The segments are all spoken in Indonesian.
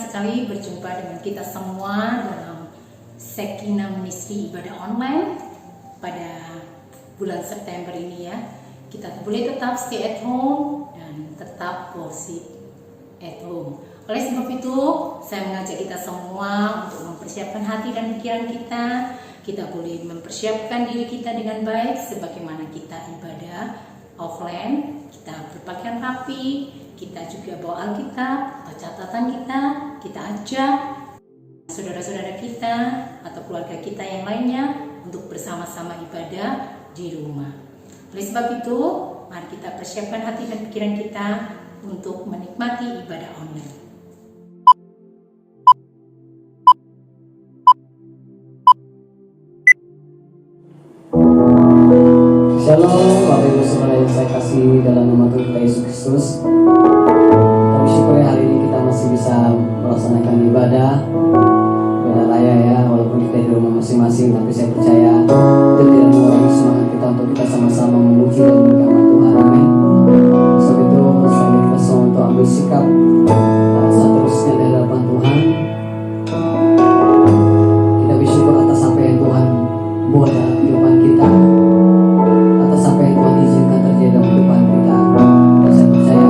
sekali berjumpa dengan kita semua dalam Shekinah Ministry ibadah online pada bulan September ini ya. Kita boleh tetap stay at home dan tetap worship at home. Oleh sebab itu, saya mengajak kita semua untuk mempersiapkan hati dan pikiran kita. Kita boleh mempersiapkan diri kita dengan baik sebagaimana kita ibadah offline. Kita berpakaian rapi, kita juga bawa Alkitab atau catatan kita ajak saudara-saudara kita atau keluarga kita yang lainnya untuk bersama-sama ibadah di rumah. Oleh sebab itu, mari kita persiapkan hati dan pikiran kita untuk menikmati ibadah online. Shalom, Bapak Ibu saudara yang saya kasih dalam nama Tuhan kita Yesus Kristus. Kami syukuri hari ini kita masih bisa melaksanakan ibadah raya ya, walaupun kita di rumah masing-masing, tapi saya percaya itu tidak mengurangi semangat kita untuk kita sama-sama memuji dan menyembah Tuhan. Amin. Sebab itu saya kita semua untuk ambil sikap seterusnya di hadapan Tuhan. Kita bersyukur atas apa yang Tuhan buat dalam kehidupan kita, atas apa yang Tuhan izinkan terjadi dalam kehidupan kita. Dan saya percaya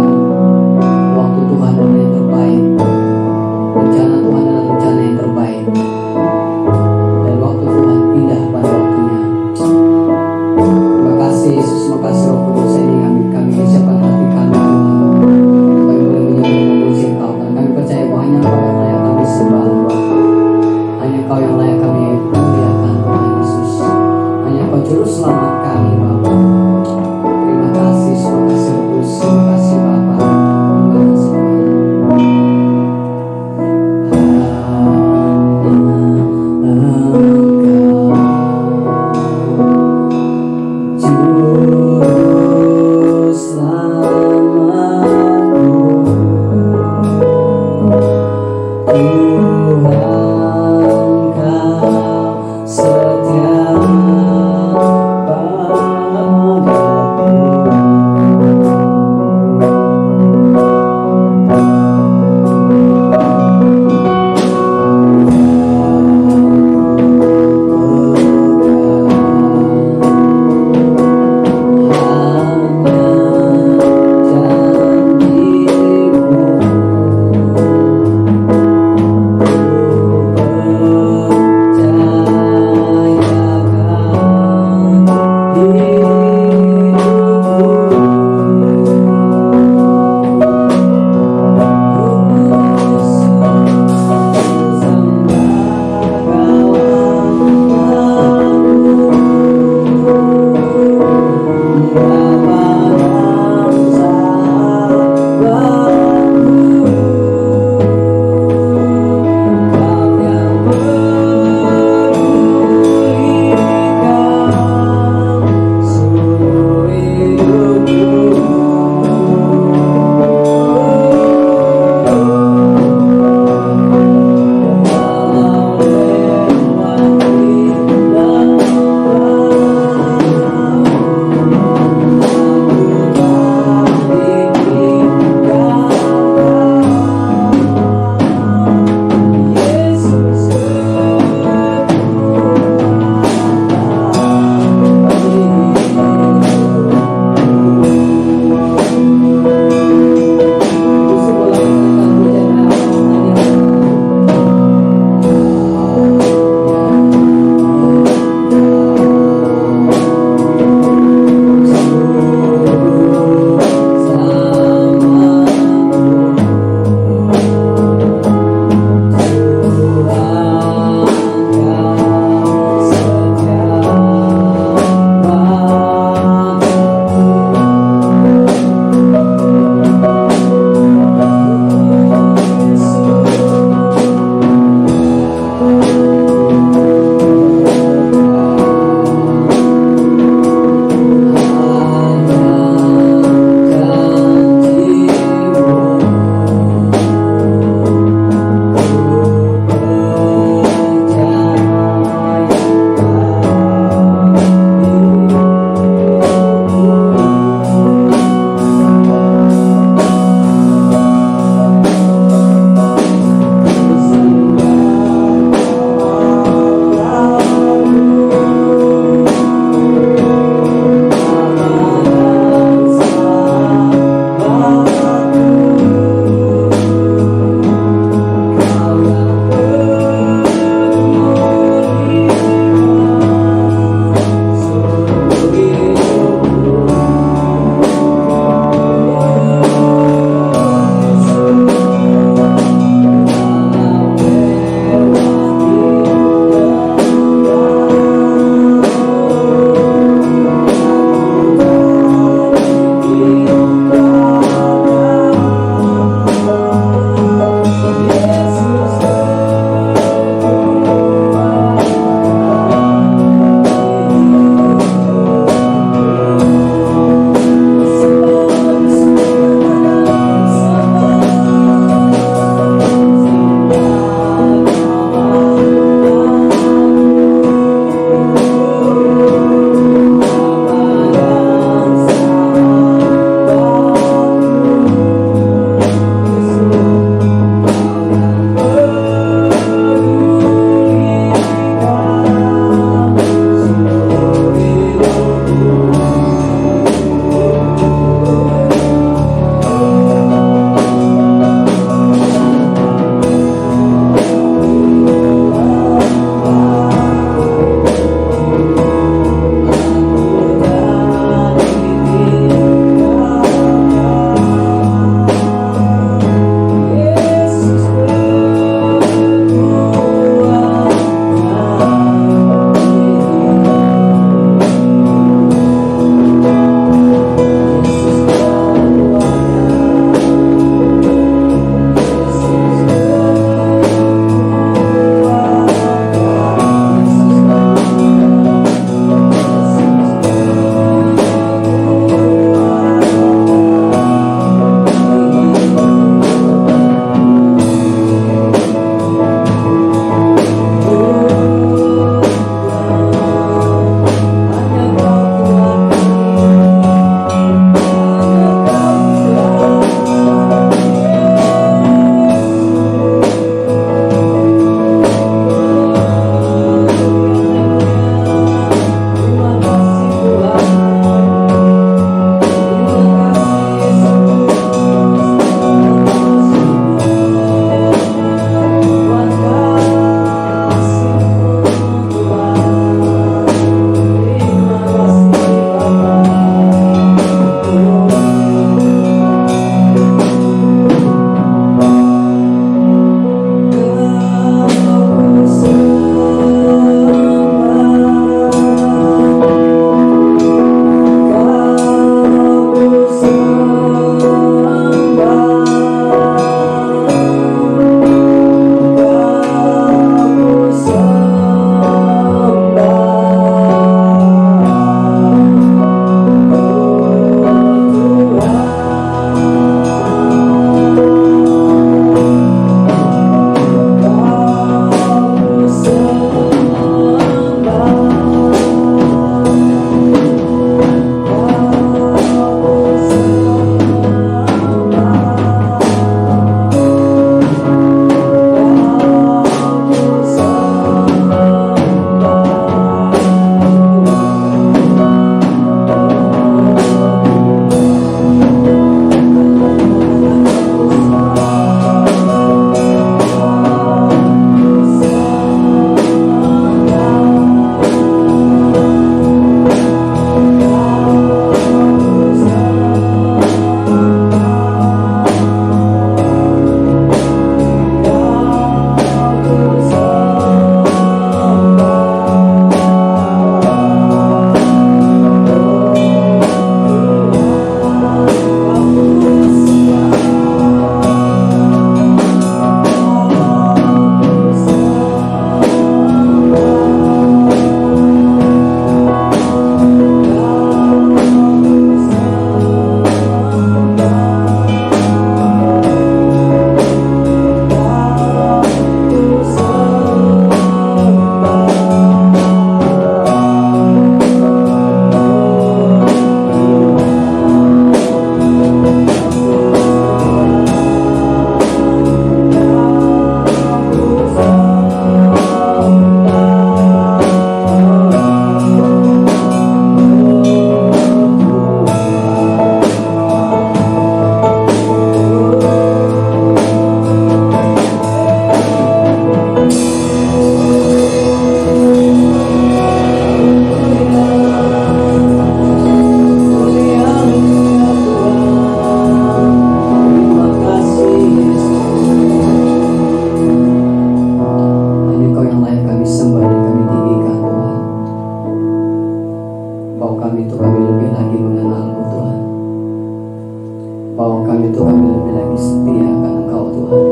bahwa kami Tuhan lebih lagi setia akan Engkau Tuhan,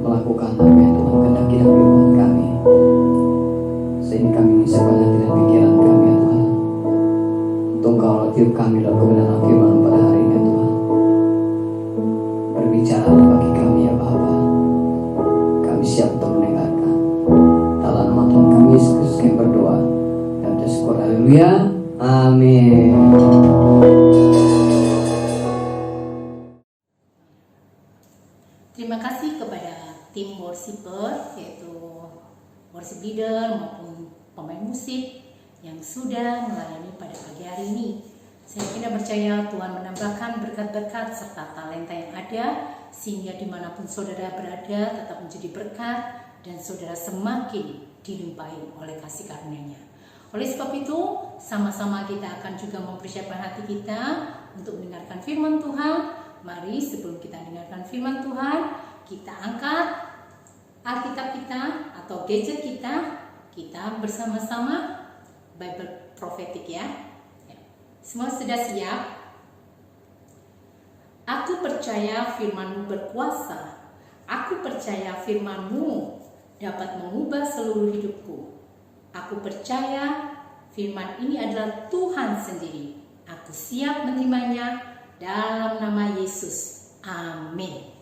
melakukan apa yang Tuhan kehendaki dalam kehidupan kami, sehingga kami menyiapkan hati dan pikiran kami ya Tuhan, untuk Engkau tiup kami dalam kebenaran firman pada hari ini ya Tuhan. Berbicara bagi kami ya Bapa, kami siap untuk mendengarkan. Dalam nama Tuhan kami Yesus Kristus kami berdoa dan bersyukur. Haleluya, amin. Terima kasih kepada tim worshiper, yaitu worship leader maupun pemain musik yang sudah melayani pada pagi hari ini. Saya tidak percaya Tuhan menambahkan berkat-berkat serta talenta yang ada, sehingga dimanapun saudara berada tetap menjadi berkat dan saudara semakin dilimpahi oleh kasih karunia-Nya. Oleh sebab itu, sama-sama kita akan juga mempersiapkan hati kita untuk mendengarkan firman Tuhan. Mari sebelum kita dengarkan firman Tuhan, kita angkat Alkitab kita atau gadget kita bersama-sama Bible prophetic ya. Semua sudah siap? Aku percaya firman-Mu berkuasa. Aku percaya firman-Mu dapat mengubah seluruh hidupku. Aku percaya firman ini adalah Tuhan sendiri. Aku siap menerimanya dalam nama Yesus. Amin.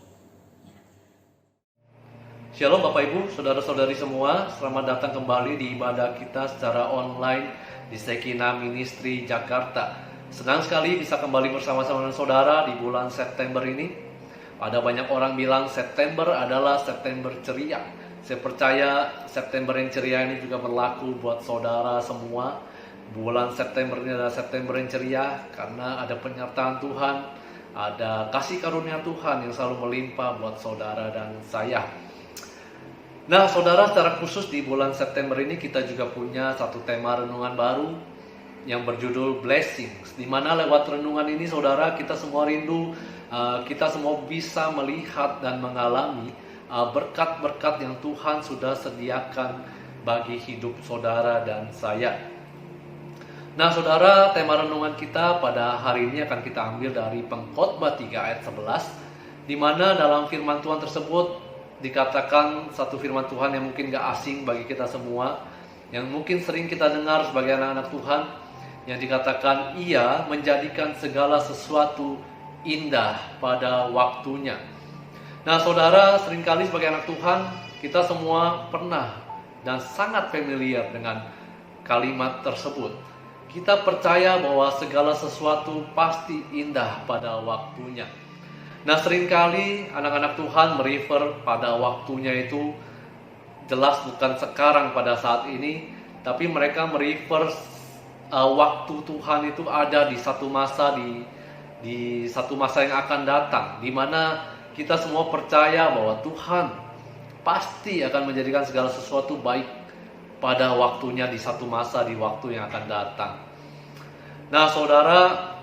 Shalom Bapak Ibu, Saudara-saudari semua. Selamat datang kembali di ibadah kita secara online di Shekinah Ministry Jakarta. Senang sekali bisa kembali bersama-sama dengan saudara di bulan September ini. Ada banyak orang bilang September adalah September ceria. Saya percaya September yang ceria ini juga berlaku buat saudara semua. Bulan September ini adalah September yang ceria karena ada penyertaan Tuhan, ada kasih karunia Tuhan yang selalu melimpah buat saudara dan saya. Nah saudara, secara khusus di bulan September ini kita juga punya satu tema renungan baru yang berjudul Blessings, di mana lewat renungan ini saudara, kita semua rindu, kita semua bisa melihat dan mengalami berkat-berkat yang Tuhan sudah sediakan bagi hidup saudara dan saya. Nah saudara, tema renungan kita pada hari ini akan kita ambil dari Pengkhotbah 3 ayat 11, di mana dalam firman Tuhan tersebut dikatakan satu firman Tuhan yang mungkin gak asing bagi kita semua, yang mungkin sering kita dengar sebagai anak-anak Tuhan, yang dikatakan Ia menjadikan segala sesuatu indah pada waktunya. Nah saudara, seringkali sebagai anak Tuhan kita semua pernah dan sangat familiar dengan kalimat tersebut. Kita percaya bahwa segala sesuatu pasti indah pada waktunya. Nah seringkali anak-anak Tuhan merefer pada waktunya itu jelas bukan sekarang pada saat ini, tapi mereka merefer waktu Tuhan itu ada di satu masa, di satu masa yang akan datang, di mana kita semua percaya bahwa Tuhan pasti akan menjadikan segala sesuatu baik pada waktunya di satu masa, di waktu yang akan datang. Nah saudara,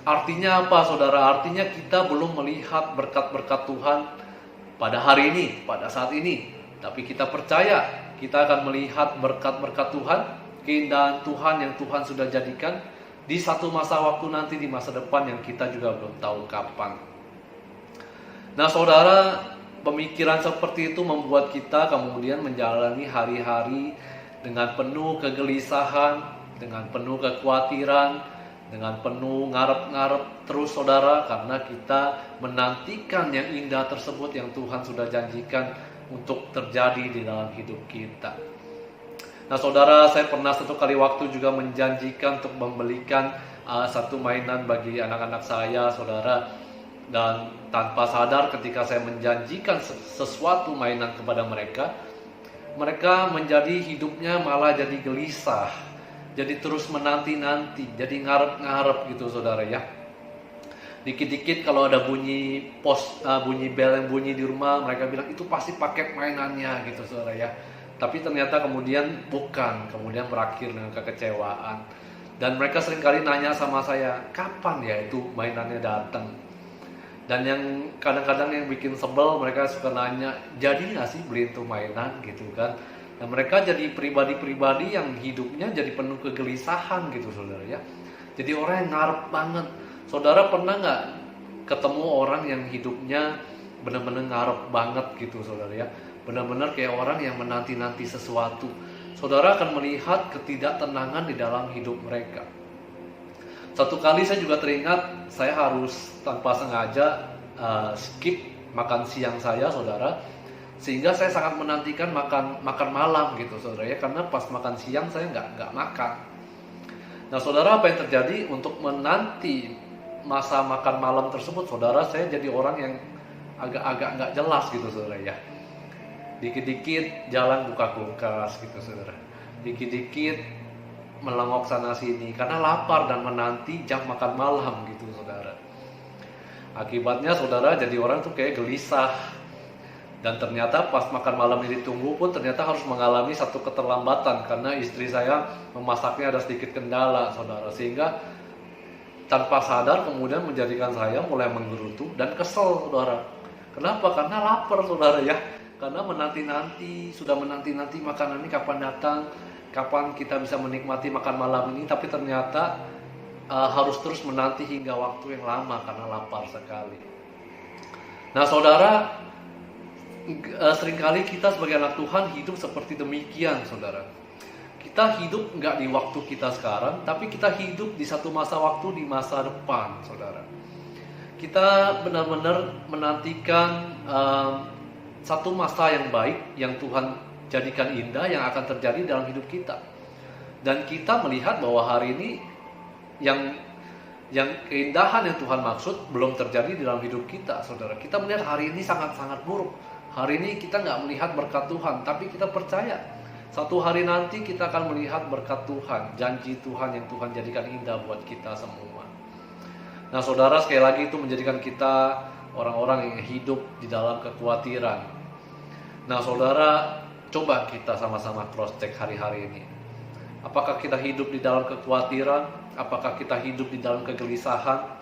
artinya apa saudara? Artinya kita belum melihat berkat-berkat Tuhan pada hari ini, pada saat ini. Tapi kita percaya kita akan melihat berkat-berkat Tuhan, keindahan Tuhan yang Tuhan sudah jadikan di satu masa waktu nanti, di masa depan yang kita juga belum tahu kapan. Nah saudara, pemikiran seperti itu membuat kita kemudian menjalani hari-hari dengan penuh kegelisahan, dengan penuh kekhawatiran, dengan penuh ngarep-ngarep terus saudara, karena kita menantikan yang indah tersebut yang Tuhan sudah janjikan untuk terjadi di dalam hidup kita. Nah saudara, saya pernah satu kali waktu juga menjanjikan untuk membelikan satu mainan bagi anak-anak saya saudara, dan tanpa sadar ketika saya menjanjikan sesuatu mainan kepada mereka, mereka menjadi hidupnya malah jadi gelisah, jadi terus menanti-nanti, jadi ngarep-ngarep gitu saudara ya. Dikit-dikit kalau ada bunyi bunyi bel yang bunyi di rumah, mereka bilang itu pasti paket mainannya gitu saudara ya. Tapi ternyata kemudian bukan, kemudian berakhir dengan kekecewaan. Dan mereka seringkali nanya sama saya, kapan ya itu mainannya datang? Dan yang kadang-kadang yang bikin sebel, mereka suka nanya, jadi gak sih beli itu mainan gitu kan. Dan mereka jadi pribadi-pribadi yang hidupnya jadi penuh kegelisahan gitu saudara ya. Jadi orang yang ngarep banget. Saudara pernah gak ketemu orang yang hidupnya benar-benar ngarep banget gitu saudara ya. Benar-benar kayak orang yang menanti-nanti sesuatu. Saudara akan melihat ketidaktenangan di dalam hidup mereka. Satu kali saya juga teringat, saya harus tanpa sengaja skip makan siang saya saudara. Sehingga saya sangat menantikan makan malam gitu saudara ya. Karena pas makan siang saya nggak makan. Nah saudara, apa yang terjadi untuk menanti masa makan malam tersebut, saudara, saya jadi orang yang agak-agak nggak jelas gitu saudara ya. Dikit-dikit jalan buka kulkas gitu saudara, dikit-dikit melengok sana sini karena lapar dan menanti jam makan malam gitu saudara. Akibatnya saudara jadi orang tuh kayak gelisah. Dan ternyata pas makan malam ini ditunggu pun ternyata harus mengalami satu keterlambatan karena istri saya memasaknya ada sedikit kendala saudara. Sehingga tanpa sadar kemudian menjadikan saya mulai menggerutu dan kesel saudara. Kenapa? Karena lapar saudara ya. Karena sudah menanti-nanti makanan ini kapan datang, kapan kita bisa menikmati makan malam ini. Tapi ternyata harus terus menanti hingga waktu yang lama karena lapar sekali. Nah saudara, seringkali kita sebagai anak Tuhan hidup seperti demikian saudara. Kita hidup nggak di waktu kita sekarang, tapi kita hidup di satu masa waktu di masa depan saudara. Kita benar-benar menantikan satu masa yang baik yang Tuhan jadikan indah yang akan terjadi dalam hidup kita. Dan kita melihat bahwa hari ini yang keindahan yang Tuhan maksud belum terjadi di dalam hidup kita saudara. Kita melihat hari ini sangat-sangat buruk. Hari ini kita nggak melihat berkat Tuhan, tapi kita percaya satu hari nanti kita akan melihat berkat Tuhan, janji Tuhan yang Tuhan jadikan indah buat kita semua. Nah saudara, sekali lagi itu menjadikan kita orang-orang yang hidup di dalam kekhawatiran. Nah saudara, coba kita sama-sama cross check hari-hari ini. Apakah kita hidup di dalam kekhawatiran? Apakah kita hidup di dalam kegelisahan?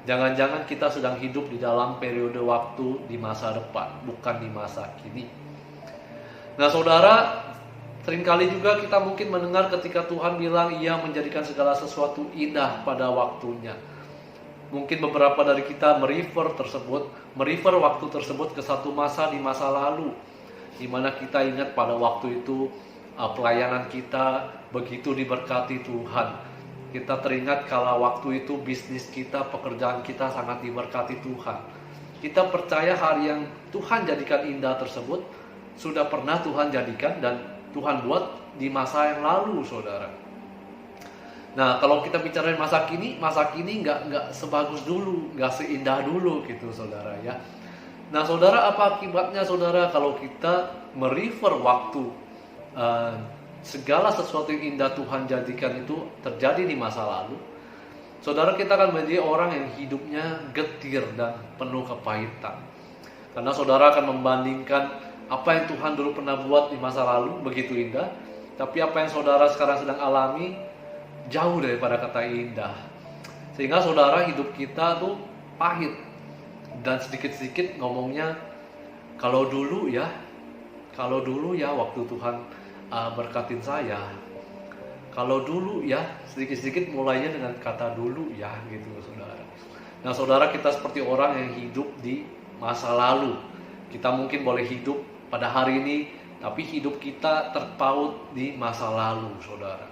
Jangan-jangan kita sedang hidup di dalam periode waktu di masa depan, bukan di masa kini. Nah saudara, seringkali juga kita mungkin mendengar ketika Tuhan bilang Ia menjadikan segala sesuatu indah pada waktunya. Mungkin beberapa dari kita merefer waktu tersebut ke satu masa di masa lalu, di mana kita ingat pada waktu itu pelayanan kita begitu diberkati Tuhan. Kita teringat kalau waktu itu bisnis kita, pekerjaan kita sangat diberkati Tuhan. Kita percaya hari yang Tuhan jadikan indah tersebut sudah pernah Tuhan jadikan dan Tuhan buat di masa yang lalu saudara. Nah kalau kita bicarain masa kini nggak sebagus dulu, nggak seindah dulu gitu saudara ya. Nah saudara, apa akibatnya saudara kalau kita merefer waktu segala sesuatu yang indah Tuhan jadikan itu terjadi di masa lalu? Saudara, kita akan menjadi orang yang hidupnya getir dan penuh kepahitan. Karena saudara akan membandingkan apa yang Tuhan dulu pernah buat di masa lalu begitu indah, tapi apa yang saudara sekarang sedang alami jauh daripada kata indah. Sehingga saudara, hidup kita tuh pahit. Dan sedikit-sedikit ngomongnya, kalau dulu ya waktu Tuhan berkatin saya. Kalau dulu ya, sedikit-sedikit mulainya dengan kata dulu ya gitu saudara. Nah saudara, kita seperti orang yang hidup di masa lalu. Kita mungkin boleh hidup pada hari ini, tapi hidup kita terpaut di masa lalu saudara.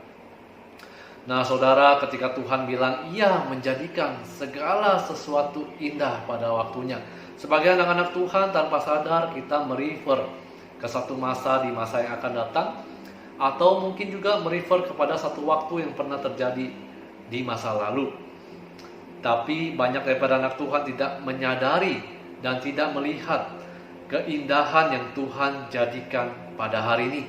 Nah saudara, ketika Tuhan bilang Ia menjadikan segala sesuatu indah pada waktunya, sebagai anak-anak Tuhan tanpa sadar kita merefer ke satu masa di masa yang akan datang, atau mungkin juga merefer kepada satu waktu yang pernah terjadi di masa lalu. Tapi banyak daripada anak Tuhan tidak menyadari dan tidak melihat keindahan yang Tuhan jadikan pada hari ini,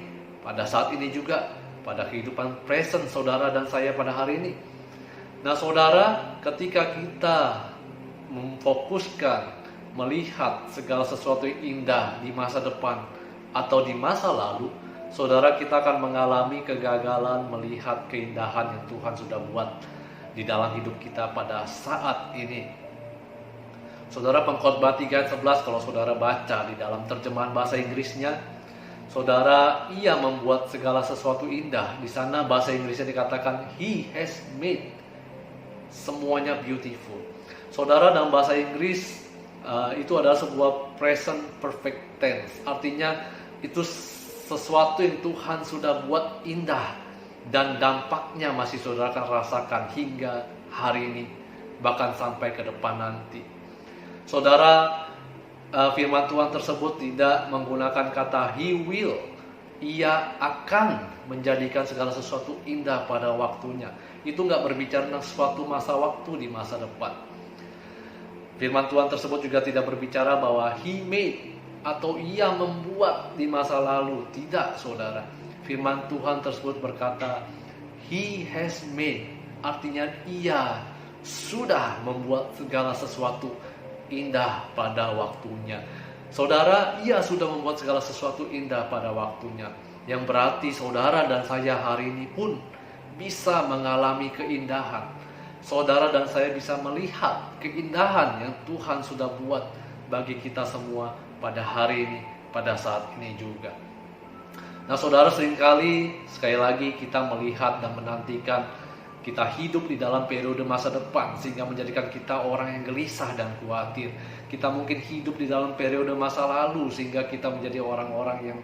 pada saat ini juga, pada kehidupan present saudara dan saya pada hari ini. Nah saudara, ketika kita memfokuskan melihat segala sesuatu yang indah di masa depan atau di masa lalu, saudara, kita akan mengalami kegagalan melihat keindahan yang Tuhan sudah buat di dalam hidup kita pada saat ini. Saudara, Pengkhotbah 3 ayat 11 kalau saudara baca di dalam terjemahan bahasa Inggrisnya, saudara, Ia membuat segala sesuatu indah. Di sana bahasa Inggrisnya dikatakan He has made semuanya beautiful. Saudara, dalam bahasa Inggris itu adalah sebuah present perfect tense. Artinya itu sesuatu yang Tuhan sudah buat indah dan dampaknya masih saudara akan rasakan hingga hari ini, bahkan sampai ke depan nanti. Saudara, firman Tuhan tersebut tidak menggunakan kata He will. Ia akan menjadikan segala sesuatu indah pada waktunya. Itu nggak berbicara tentang suatu masa waktu di masa depan. Firman Tuhan tersebut juga tidak berbicara bahwa He made atau Ia membuat di masa lalu. Tidak, saudara. Firman Tuhan tersebut berkata He has made. Artinya Ia sudah membuat segala sesuatu indah pada waktunya. Saudara, Ia sudah membuat segala sesuatu indah pada waktunya. Yang berarti saudara dan saya hari ini pun bisa mengalami keindahan. Saudara dan saya bisa melihat keindahan yang Tuhan sudah buat bagi kita semua pada hari ini, pada saat ini juga. Nah saudara, seringkali sekali lagi kita melihat dan menantikan kita hidup di dalam periode masa depan sehingga menjadikan kita orang yang gelisah dan khawatir. Kita mungkin hidup di dalam periode masa lalu sehingga kita menjadi orang-orang yang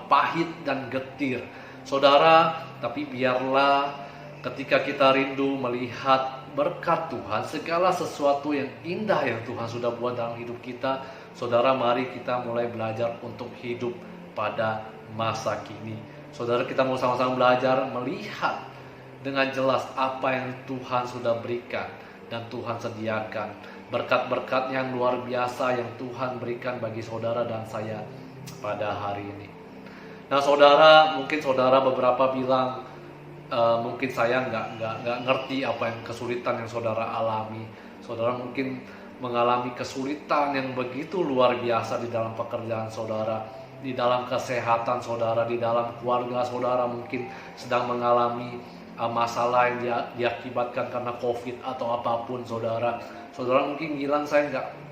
pahit dan getir. Saudara, tapi biarlah ketika kita rindu melihat berkat Tuhan, segala sesuatu yang indah yang Tuhan sudah buat dalam hidup kita, saudara, mari kita mulai belajar untuk hidup pada masa kini. Saudara, kita mau sama-sama belajar melihat dengan jelas apa yang Tuhan sudah berikan dan Tuhan sediakan. Berkat-berkat yang luar biasa yang Tuhan berikan bagi saudara dan saya pada hari ini. Nah saudara, mungkin saudara beberapa bilang, mungkin saya nggak ngerti apa yang kesulitan yang saudara alami. Saudara mungkin mengalami kesulitan yang begitu luar biasa di dalam pekerjaan saudara, di dalam kesehatan saudara, di dalam keluarga saudara mungkin sedang mengalami masalah yang diakibatkan karena COVID atau apapun saudara. Saudara mungkin bilang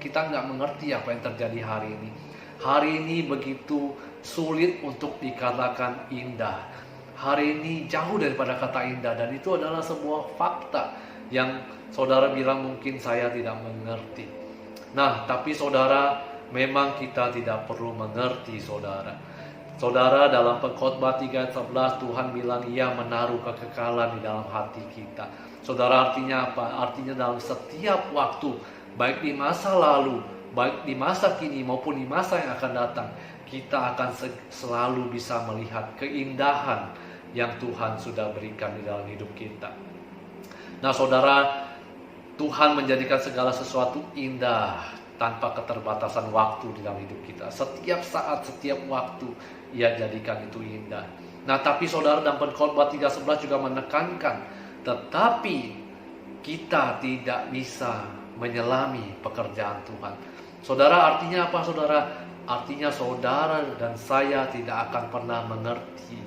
kita nggak mengerti apa yang terjadi hari ini. Hari ini begitu sulit untuk dikatakan indah. Hari ini jauh daripada kata indah dan itu adalah sebuah fakta yang saudara bilang mungkin saya tidak mengerti. Nah, tapi saudara, memang kita tidak perlu mengerti saudara. Saudara, dalam Pengkhotbah 3:11 Tuhan bilang Ia menaruh kekekalan di dalam hati kita. Saudara, artinya apa? Artinya dalam setiap waktu, baik di masa lalu, baik di masa kini maupun di masa yang akan datang, kita akan selalu bisa melihat keindahan yang Tuhan sudah berikan di dalam hidup kita. Nah saudara, Tuhan menjadikan segala sesuatu indah tanpa keterbatasan waktu di dalam hidup kita. Setiap saat, setiap waktu Ia jadikan itu indah. Nah tapi saudara, dalam Pengkhotbah 3:11 juga menekankan, tetapi kita tidak bisa menyelami pekerjaan Tuhan. Saudara, artinya apa saudara? Artinya saudara dan saya tidak akan pernah mengerti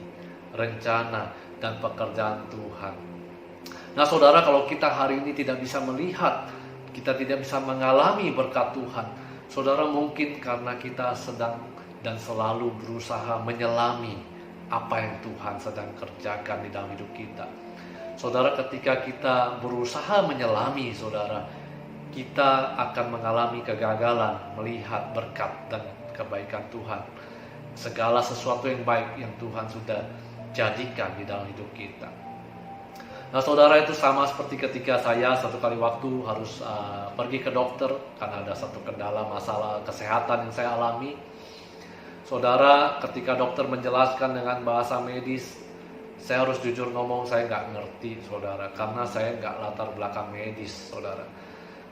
rencana dan pekerjaan Tuhan. Nah saudara, kalau kita hari ini tidak bisa melihat, kita tidak bisa mengalami berkat Tuhan, saudara, mungkin karena kita sedang dan selalu berusaha menyelami apa yang Tuhan sedang kerjakan di dalam hidup kita. Saudara, ketika kita berusaha menyelami, saudara, kita akan mengalami kegagalan melihat berkat dan kebaikan Tuhan. Segala sesuatu yang baik yang Tuhan sudah jadikan di dalam hidup kita. Nah saudara, itu sama seperti ketika saya satu kali waktu harus pergi ke dokter karena ada satu kendala masalah kesehatan yang saya alami. Saudara, ketika dokter menjelaskan dengan bahasa medis, saya harus jujur ngomong, saya nggak ngerti saudara, karena saya nggak latar belakang medis saudara.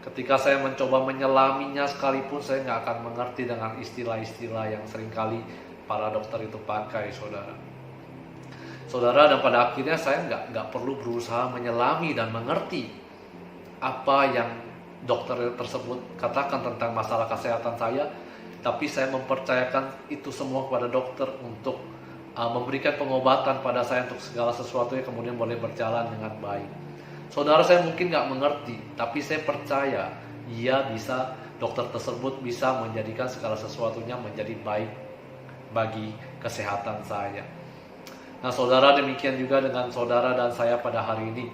Ketika saya mencoba menyelaminya sekalipun, saya nggak akan mengerti dengan istilah-istilah yang seringkali para dokter itu pakai saudara. Saudara, dan pada akhirnya saya nggak perlu berusaha menyelami dan mengerti apa yang dokter tersebut katakan tentang masalah kesehatan saya, tapi saya mempercayakan itu semua kepada dokter untuk memberikan pengobatan pada saya untuk segala sesuatu yang kemudian boleh berjalan dengan baik. Saudara, saya mungkin nggak mengerti, tapi saya percaya dokter tersebut bisa menjadikan segala sesuatunya menjadi baik bagi kesehatan saya. Nah saudara, demikian juga dengan saudara dan saya pada hari ini.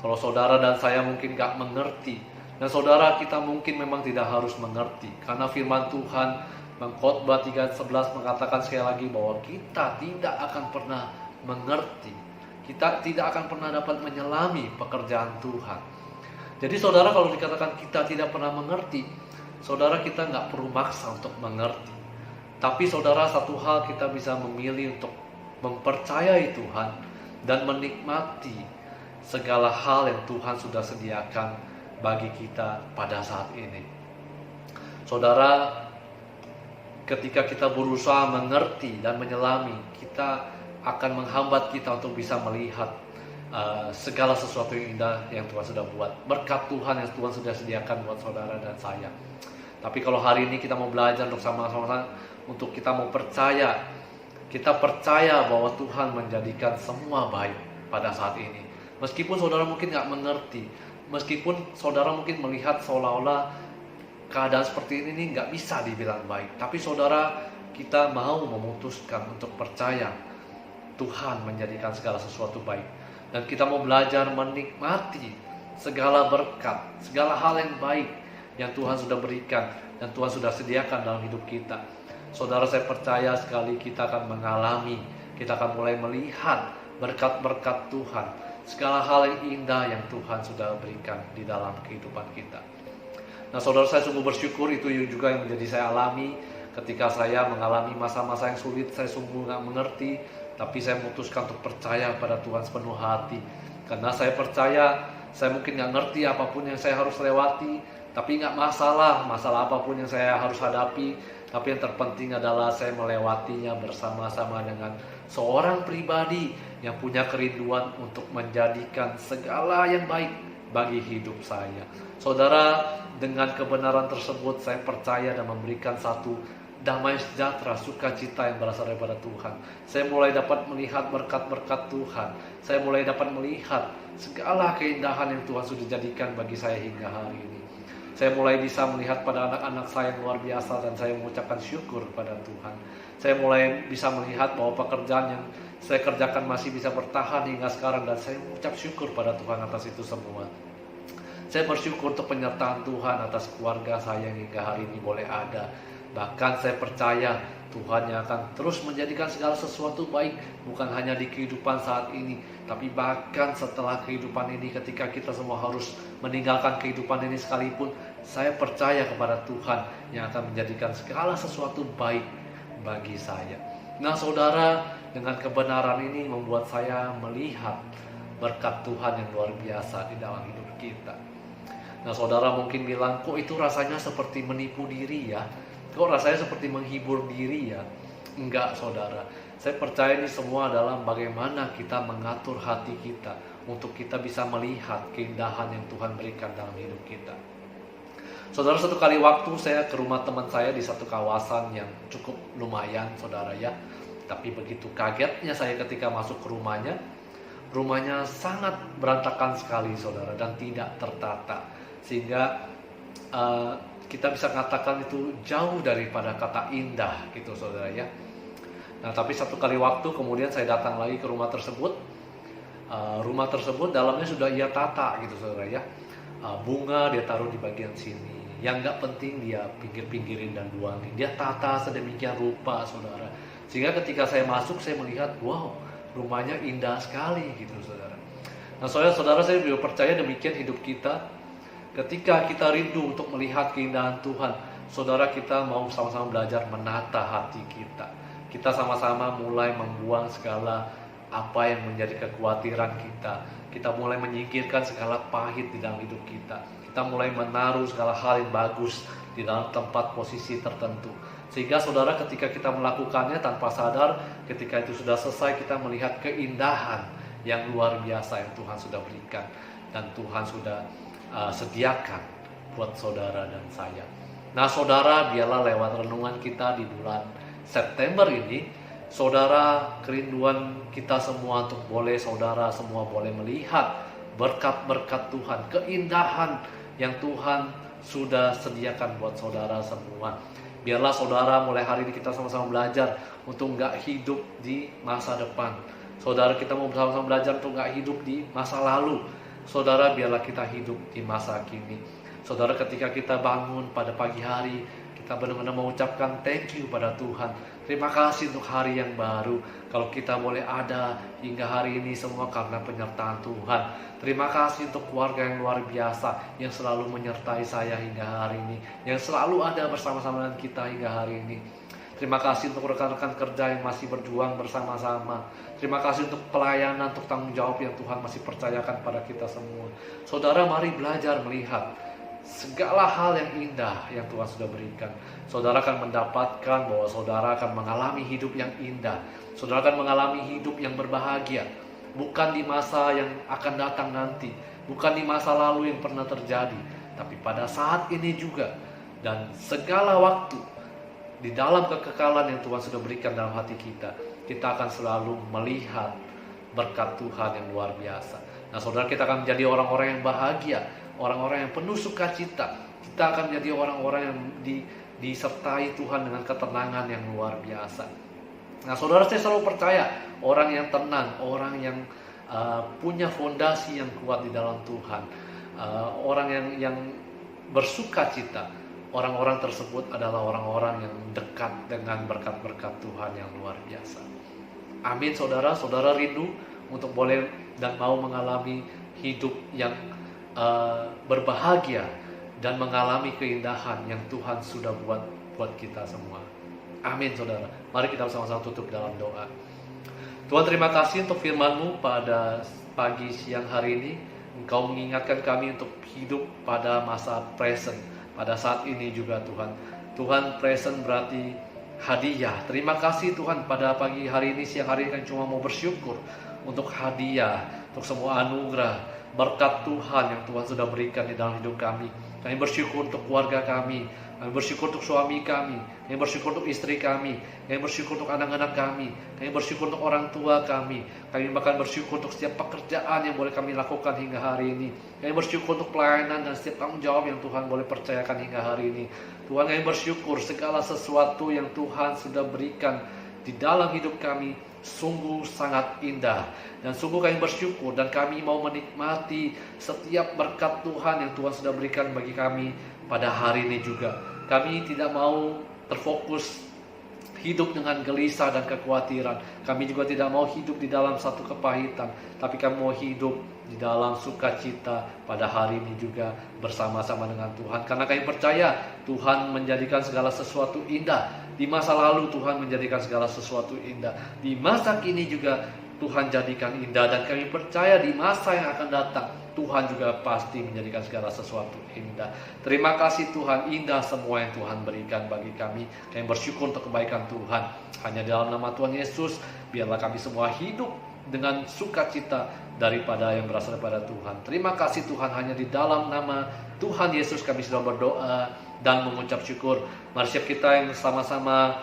Kalau saudara dan saya mungkin gak mengerti, Dan saudara, kita mungkin memang tidak harus mengerti, karena firman Tuhan Pengkhotbah 3:11 mengatakan sekali lagi bahwa kita tidak akan pernah mengerti, kita tidak akan pernah dapat menyelami pekerjaan Tuhan. Jadi saudara, kalau dikatakan kita tidak pernah mengerti, saudara, kita nggak perlu maksa untuk mengerti. Tapi saudara, satu hal kita bisa memilih untuk mempercayai Tuhan dan menikmati segala hal yang Tuhan sudah sediakan bagi kita pada saat ini. Saudara, ketika kita berusaha mengerti dan menyelami, kita akan menghambat kita untuk bisa melihat segala sesuatu yang indah yang Tuhan sudah buat, berkat Tuhan yang Tuhan sudah sediakan buat saudara dan saya. Tapi kalau hari ini kita mau belajar untuk sama-sama, untuk kita mau percaya, kita percaya bahwa Tuhan menjadikan semua baik pada saat ini. Meskipun saudara mungkin gak mengerti, meskipun saudara mungkin melihat seolah-olah keadaan seperti ini gak bisa dibilang baik, tapi saudara, kita mau memutuskan untuk percaya Tuhan menjadikan segala sesuatu baik. Dan kita mau belajar menikmati segala berkat, segala hal yang baik yang Tuhan sudah berikan dan Tuhan sudah sediakan dalam hidup kita. Saudara, saya percaya sekali kita akan mengalami, kita akan mulai melihat berkat-berkat Tuhan, segala hal yang indah yang Tuhan sudah berikan di dalam kehidupan kita. Nah saudara, saya sungguh bersyukur, itu juga yang menjadi saya alami ketika saya mengalami masa-masa yang sulit. Saya sungguh gak mengerti, tapi saya memutuskan untuk percaya pada Tuhan sepenuh hati. Karena saya percaya, saya mungkin gak ngerti apapun yang saya harus lewati, tapi gak masalah apapun yang saya harus hadapi. Tapi yang terpenting adalah saya melewatinya bersama-sama dengan seorang pribadi yang punya kerinduan untuk menjadikan segala yang baik bagi hidup saya. Saudara, dengan kebenaran tersebut saya percaya dan memberikan satu damai sejahtera, sukacita yang berasal daripada Tuhan. Saya mulai dapat melihat berkat-berkat Tuhan. Saya mulai dapat melihat segala keindahan yang Tuhan sudah jadikan bagi saya hingga hari ini. Saya mulai bisa melihat pada anak-anak saya yang luar biasa dan saya mengucapkan syukur pada Tuhan. Saya mulai bisa melihat bahwa pekerjaan yang saya kerjakan masih bisa bertahan hingga sekarang dan saya mengucap syukur pada Tuhan atas itu semua. Saya bersyukur untuk penyertaan Tuhan atas keluarga saya yang hingga hari ini boleh ada. Bahkan saya percaya Tuhan yang akan terus menjadikan segala sesuatu baik, bukan hanya di kehidupan saat ini, tapi bahkan setelah kehidupan ini, ketika kita semua harus meninggalkan kehidupan ini sekalipun, saya percaya kepada Tuhan yang akan menjadikan segala sesuatu baik bagi saya. Nah saudara, dengan kebenaran ini membuat saya melihat berkat Tuhan yang luar biasa di dalam hidup kita. Nah saudara mungkin bilang, kok itu rasanya seperti menipu diri ya? Kok rasanya seperti menghibur diri ya? Enggak saudara, saya percaya ini semua adalah bagaimana kita mengatur hati kita untuk kita bisa melihat keindahan yang Tuhan berikan dalam hidup kita. Saudara, satu kali waktu saya ke rumah teman saya di satu kawasan yang cukup lumayan saudara ya. Tapi begitu kagetnya saya ketika masuk ke rumahnya. Rumahnya sangat berantakan sekali saudara dan tidak tertata. Sehingga kita bisa katakan itu jauh daripada kata indah gitu saudara ya. Nah tapi satu kali waktu kemudian saya datang lagi ke rumah tersebut. Rumah tersebut dalamnya sudah ia tata gitu saudara ya. Bunga dia taruh di bagian sini, yang gak penting dia pinggir-pinggirin dan buangin. Dia tata sedemikian rupa saudara. Sehingga ketika saya masuk saya melihat, wow, rumahnya indah sekali gitu saudara. Nah saudara, saya juga percaya demikian hidup kita. Ketika kita rindu untuk melihat keindahan Tuhan, saudara, kita mau sama-sama belajar menata hati kita. Kita sama-sama mulai membuang segala apa yang menjadi kekhawatiran kita. Kita mulai menyingkirkan segala pahit di dalam hidup kita. Kita mulai menaruh segala hal yang bagus di dalam tempat posisi tertentu. Sehingga saudara, ketika kita melakukannya tanpa sadar, ketika itu sudah selesai, kita melihat keindahan yang luar biasa yang Tuhan sudah berikan. Dan Tuhan sudah sediakan buat saudara dan saya. Nah saudara, biarlah lewat renungan kita di bulan September ini, saudara, kerinduan kita semua untuk boleh saudara semua boleh melihat berkat-berkat Tuhan, keindahan yang Tuhan sudah sediakan buat saudara semua. Biarlah saudara mulai hari ini kita sama-sama belajar untuk gak hidup di masa depan. Saudara, kita mau bersama-sama belajar untuk gak hidup di masa lalu. Saudara, biarlah kita hidup di masa kini. Saudara, ketika kita bangun pada pagi hari, kita benar-benar mengucapkan thank you pada Tuhan. Terima kasih untuk hari yang baru. Kalau kita boleh ada hingga hari ini semua karena penyertaan Tuhan. Terima kasih untuk keluarga yang luar biasa yang selalu menyertai saya hingga hari ini, yang selalu ada bersama-sama dengan kita hingga hari ini. Terima kasih untuk rekan-rekan kerja yang masih berjuang bersama-sama. Terima kasih untuk pelayanan, untuk tanggung jawab yang Tuhan masih percayakan pada kita semua. Saudara, mari belajar melihat segala hal yang indah yang Tuhan sudah berikan. Saudara akan mendapatkan bahwa saudara akan mengalami hidup yang indah. Saudara akan mengalami hidup yang berbahagia. Bukan di masa yang akan datang nanti, bukan di masa lalu yang pernah terjadi, tapi pada saat ini juga. Dan segala waktu di dalam kekekalan yang Tuhan sudah berikan dalam hati kita, kita akan selalu melihat berkat Tuhan yang luar biasa. Nah saudara, kita akan menjadi orang-orang yang bahagia, orang-orang yang penuh sukacita. Kita akan menjadi orang-orang yang disertai Tuhan dengan ketenangan yang luar biasa. Nah saudara, saya selalu percaya orang yang tenang, orang yang punya fondasi yang kuat di dalam Tuhan, orang yang bersukacita, orang-orang tersebut adalah orang-orang yang dekat dengan berkat-berkat Tuhan yang luar biasa. Amin saudara. Saudara rindu untuk boleh dan mau mengalami hidup yang berbahagia dan mengalami keindahan yang Tuhan sudah buat kita semua. Amin saudara. Mari kita sama-sama tutup dalam doa. Tuhan, terima kasih untuk firman-Mu pada pagi siang hari ini. Engkau mengingatkan kami untuk hidup pada masa present, pada saat ini juga Tuhan. Tuhan, present berarti hadiah. Terima kasih Tuhan, pada pagi hari ini, siang hari ini kami cuma mau bersyukur untuk hadiah, untuk semua anugerah, berkat Tuhan yang Tuhan sudah berikan di dalam hidup kami. Kami bersyukur untuk keluarga kami, kami bersyukur untuk suami kami, kami bersyukur untuk istri kami, kami bersyukur untuk anak-anak kami, kami bersyukur untuk orang tua kami, kami bahkan bersyukur untuk setiap pekerjaan yang boleh kami lakukan hingga hari ini. Kami bersyukur untuk pelayanan dan setiap tanggung jawab yang Tuhan boleh percayakan hingga hari ini. Tuhan, kami bersyukur segala sesuatu yang Tuhan sudah berikan di dalam hidup kami sungguh sangat indah. Dan sungguh kami bersyukur dan kami mau menikmati setiap berkat Tuhan yang Tuhan sudah berikan bagi kami pada hari ini juga. Kami tidak mau terfokus hidup dengan gelisah dan kekhawatiran. Kami juga tidak mau hidup di dalam satu kepahitan, tapi kami mau hidup di dalam sukacita pada hari ini juga bersama-sama dengan Tuhan. Karena kami percaya Tuhan menjadikan segala sesuatu indah. Di masa lalu Tuhan menjadikan segala sesuatu indah. Di masa kini juga Tuhan jadikan indah. Dan kami percaya di masa yang akan datang Tuhan juga pasti menjadikan segala sesuatu indah. Terima kasih Tuhan, indah semua yang Tuhan berikan bagi kami. Kami bersyukur untuk kebaikan Tuhan. Hanya dalam nama Tuhan Yesus, biarlah kami semua hidup dengan sukacita daripada yang berasal daripada Tuhan. Terima kasih Tuhan, hanya di dalam nama Tuhan Yesus kami sudah berdoa dan mengucap syukur. Mari siap kita yang sama-sama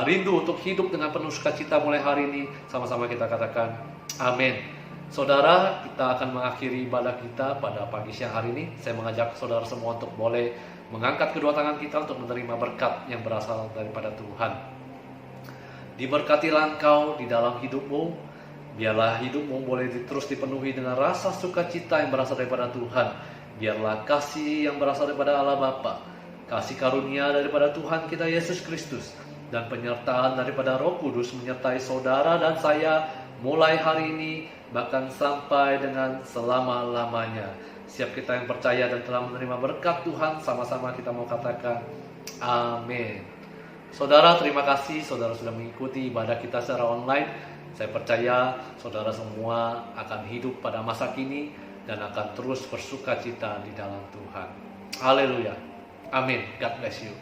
rindu untuk hidup dengan penuh sukacita mulai hari ini. Sama-sama kita katakan amin. Saudara, kita akan mengakhiri ibadah kita pada pagi siang hari ini. Saya mengajak saudara semua untuk boleh mengangkat kedua tangan kita untuk menerima berkat yang berasal daripada Tuhan. Diberkatilah engkau di dalam hidupmu. Biarlah hidupmu boleh terus dipenuhi dengan rasa sukacita yang berasal daripada Tuhan. Biarlah kasih yang berasal daripada Allah Bapa, kasih karunia daripada Tuhan kita Yesus Kristus, dan penyertaan daripada Roh Kudus menyertai saudara dan saya mulai hari ini bahkan sampai dengan selama-lamanya. Siap kita yang percaya dan telah menerima berkat Tuhan, sama-sama kita mau katakan amin. Saudara, terima kasih saudara sudah mengikuti ibadah kita secara online. Saya percaya saudara semua akan hidup pada masa kini dan akan terus bersukacita di dalam Tuhan. Haleluya. Amin. God bless you.